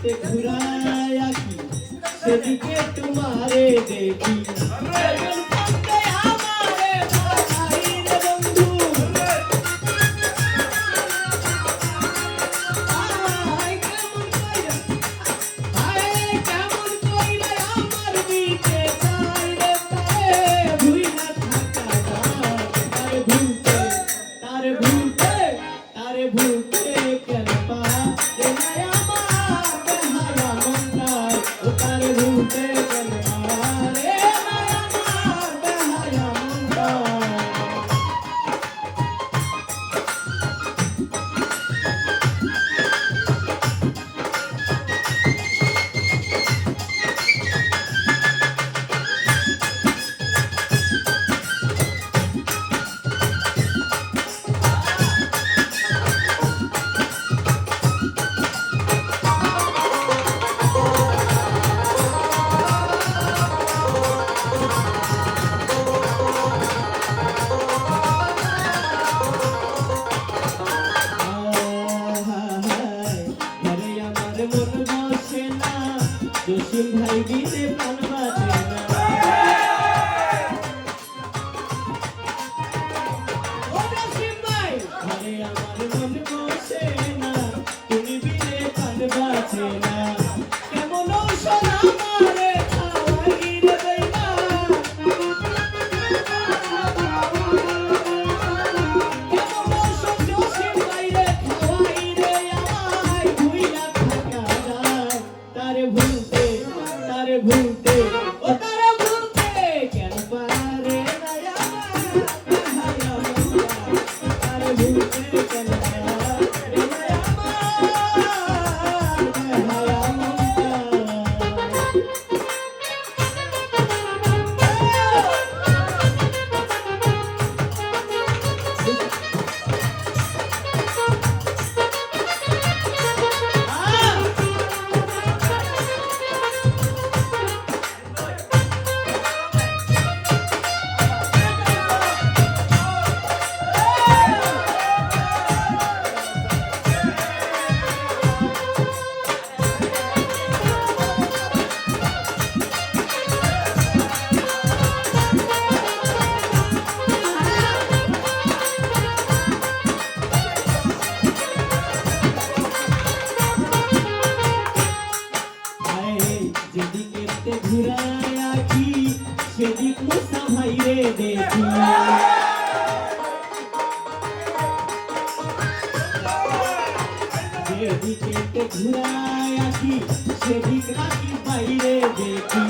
যেদিকে ঘুরায় আঁকি সেদিকে তোমারে দেখি। জসিম ভাই দিতে প্রাণ বাঁচে না। ও জসিম ভাই ঘরে আমার মন বসে না, তুমি বিনে প্রাণ বাঁচে না। কেমন ঔষধ আমারে খাওয়াই রে না, কেমন ঔষধ জসিম ভাই রে খাওয়াই রে আমায় ভুইলা থাকা যায়। তারে ভুলতে ও তারে ভুলতে কেন পারে না আমার তারে ভুলতে কেন পারে না যেদিকে ঘুরায় আঁকি সেদিক মুসা ভাই রে দেখি। যেদিকে ঘুরায় আঁকি সেদিক রাখি বাইরে দেখি।